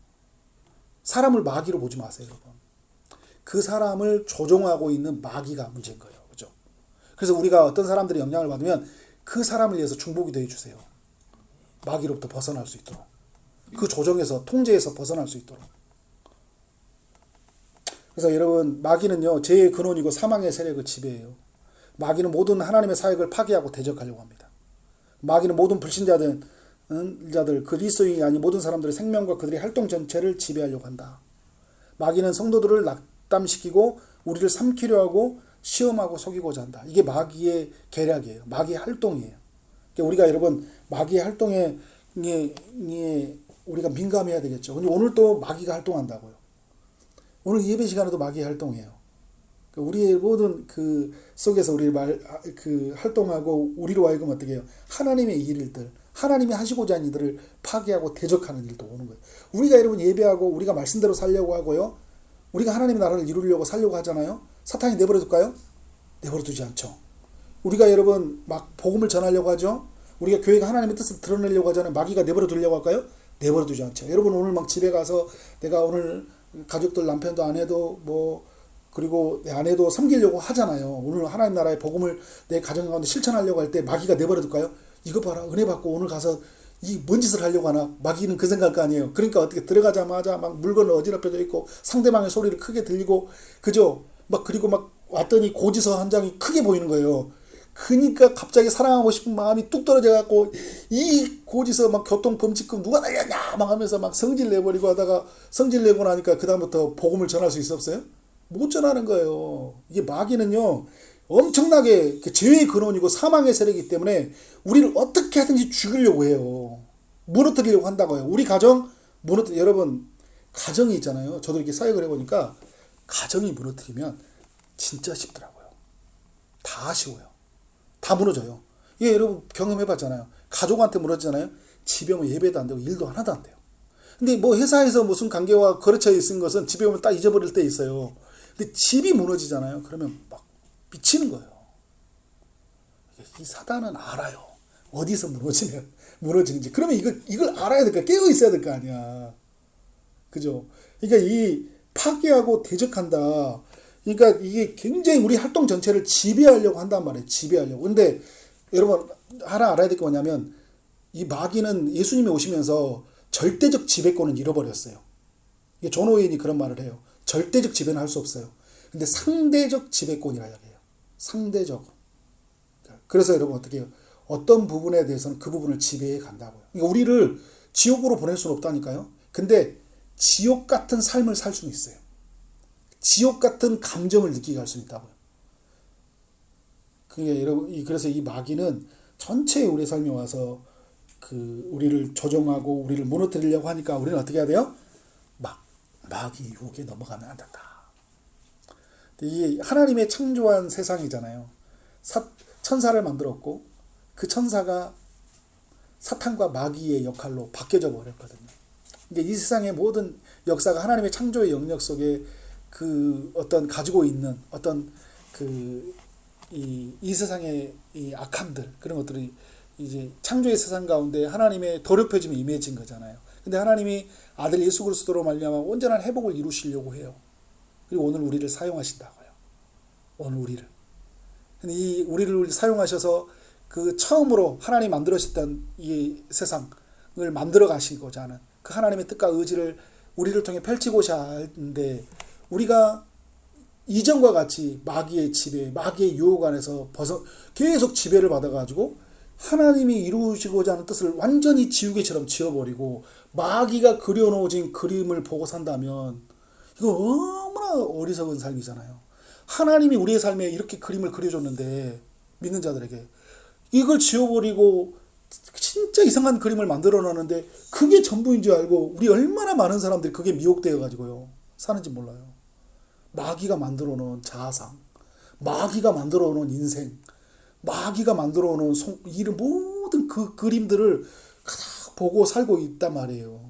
사람을 마귀로 보지 마세요, 여러분. 그 사람을 조종하고 있는 마귀가 문제인 거예요. 그죠? 그래서 우리가 어떤 사람들이 영향을 받으면 그 사람을 위해서 중보기도 해주세요. 마귀로부터 벗어날 수 있도록. 그 조정에서, 통제에서 벗어날 수 있도록. 그래서 여러분, 마귀는요, 죄의 근원이고 사망의 세력을 지배해요. 마귀는 모든 하나님의 사역을 파괴하고 대적하려고 합니다. 마귀는 모든 불신자들, 그리스도인이 아닌 모든 사람들의 생명과 그들의 활동 전체를 지배하려고 한다. 마귀는 성도들을 낙담시키고 우리를 삼키려 하고 시험하고 속이고자 한다. 이게 마귀의 계략이에요. 마귀의 활동이에요. 그러니까 우리가 여러분, 마귀의 활동에 우리가 민감해야 되겠죠. 근데 오늘 또 마귀가 활동한다고요. 오늘 예배 시간에도 마귀의 활동이에요. 우리의 모든 그 속에서 우리 활동하고 우리로 하여금 어떻게 해요? 하나님의 일들, 하나님이 하시고자 하는 일들을 파괴하고 대적하는 일도 오는 거예요. 우리가 여러분 예배하고 우리가 말씀대로 살려고 하고요. 우리가 하나님의 나라를 이루려고 살려고 하잖아요. 사탄이 내버려 둘까요? 내버려 두지 않죠. 우리가 여러분 막 복음을 전하려고 하죠. 우리가 교회가 하나님의 뜻을 드러내려고 하잖아요. 마귀가 내버려 두려고 할까요? 내버려 두지 않죠. 여러분 오늘 막 집에 가서 내가 오늘 가족들 남편도 아내도 그리고 내 아내도 섬기려고 하잖아요. 오늘 하나님 나라의 복음을 내 가정 가운데 실천하려고 할 때 마귀가 내버려 둘까요? 이거 봐라, 은혜 받고 오늘 가서 이 뭔 짓을 하려고 하나? 마귀는 그 생각할 거 아니에요. 그러니까 어떻게 들어가자마자 막 물건을 어지럽혀져 있고 상대방의 소리를 크게 들리고, 그죠? 그리고 왔더니 고지서 한 장이 크게 보이는 거예요. 그러니까 갑자기 사랑하고 싶은 마음이 뚝 떨어져 갖고 이 고지서 교통범칙금 누가 날렸냐 하면서 성질 내버리고 하다가, 성질 내고 나니까 그다음부터 복음을 전할 수 있었어요? 못 전하는 거예요. 이게 마귀는요, 엄청나게 죄의 근원이고 사망의 세력이기 때문에 우리를 어떻게 하든지 죽이려고 해요. 무너뜨리려고 한다고요. 우리 가정 여러분, 가정이 있잖아요. 저도 이렇게 사역을 해보니까 가정이 무너뜨리면 진짜 쉽더라고요. 다 쉬워요. 다 무너져요. 예, 여러분 경험해봤잖아요. 가족한테 무너지잖아요. 집에 오면 예배도 안 되고 일도 하나도 안 돼요. 근데 회사에서 무슨 관계와 거래처에 있은 것은 집에 오면 딱 잊어버릴 때 있어요. 근데 집이 무너지잖아요. 그러면 막 미치는 거예요. 이 사단은 알아요. 어디서 무너지는지. 그러면 이걸 알아야 될까? 깨어 있어야 될 거 아니야. 그죠? 그러니까 이 파괴하고 대적한다. 그러니까 이게 굉장히 우리 활동 전체를 지배하려고 한단 말이에요. 지배하려고. 근데 여러분 하나 알아야 될 게 뭐냐면, 이 마귀는 예수님이 오시면서 절대적 지배권을 잃어버렸어요. 이게 존 오웬이 그런 말을 해요. 절대적 지배는 할 수 없어요. 근데 상대적 지배권이라 해요. 상대적. 그래서 여러분 어떻게 해요? 어떤 부분에 대해서는 그 부분을 지배해 간다고요. 그러니까 우리를 지옥으로 보낼 수는 없다니까요. 근데 지옥 같은 삶을 살 수는 있어요. 지옥 같은 감정을 느끼게 할 수 있다고요. 그게 여러분, 그래서 이 마귀는 전체 우리 삶에 와서 우리를 조종하고 우리를 무너뜨리려고 하니까 우리는 어떻게 해야 돼요? 마귀 유혹에 넘어가면 안 된다. 이 하나님의 창조한 세상이잖아요. 천사를 만들었고 그 천사가 사탄과 마귀의 역할로 바뀌어져 버렸거든요. 그러니까 이 세상의 모든 역사가 하나님의 창조의 영역 속에 어떤 가지고 있는 어떤 이 세상의 이 악함들, 그런 것들이 이제 창조의 세상 가운데 하나님의 더럽혀짐이 임해진 거잖아요. 근데 하나님이 아들 예수 그리스도로 말미암아 온전한 회복을 이루시려고 해요. 그리고 오늘 우리를 사용하신다고요. 오늘 우리를. 근데 이 우리를 사용하셔서 처음으로 하나님 만들으셨던 이 세상을 만들어 가시고자 하는 그 하나님의 뜻과 의지를 우리를 통해 펼치고자 하는데, 우리가 이전과 같이 마귀의 지배, 마귀의 유혹 안에서 계속 지배를 받아가지고 하나님이 이루시고자 하는 뜻을 완전히 지우개처럼 지워버리고 마귀가 그려놓은 그림을 보고 산다면 이거 너무나 어리석은 삶이잖아요. 하나님이 우리의 삶에 이렇게 그림을 그려줬는데, 믿는 자들에게 이걸 지워버리고 진짜 이상한 그림을 만들어 놨는데 그게 전부인 줄 알고 우리 얼마나 많은 사람들이 그게 미혹되어 가지고요 사는지 몰라요. 마귀가 만들어 놓은 자아상, 마귀가 만들어 놓은 인생, 마귀가 만들어 놓은 이런 모든 그 그림들을 보고 살고 있단 말이에요.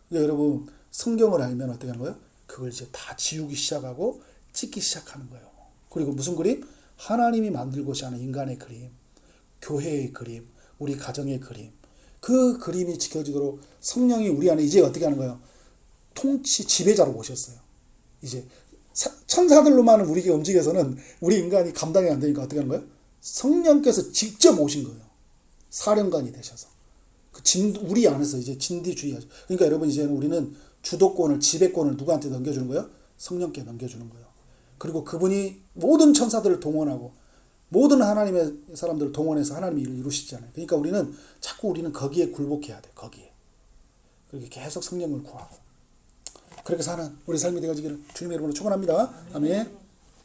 그러니까 여러분, 성경을 알면 어떻게 하는 거예요? 그걸 이제 다 지우기 시작하고 찍기 시작하는 거예요. 그리고 무슨 그림? 하나님이 만들고자 하는 인간의 그림, 교회의 그림, 우리 가정의 그림, 그 그림이 지켜지도록 성령이 우리 안에 이제 어떻게 하는 거예요? 지배자로 오셨어요. 이제 천사들로만 우리에게 움직여서는 우리 인간이 감당이 안 되니까 어떻게 하는 거예요? 성령께서 직접 오신 거예요. 사령관이 되셔서. 우리 안에서 이제 진디주의하죠. 그러니까 여러분, 이제는 우리는 주도권을, 지배권을 누구한테 넘겨주는 거예요? 성령께 넘겨주는 거예요. 그리고 그분이 모든 천사들을 동원하고 모든 하나님의 사람들을 동원해서 하나님의 일을 이루시잖아요. 그러니까 우리는 거기에 굴복해야 돼. 거기에. 그렇게 계속 성령을 구하고 그렇게 사는 우리 삶이 되어지기를 주님의 이름으로 축원합니다. 아멘.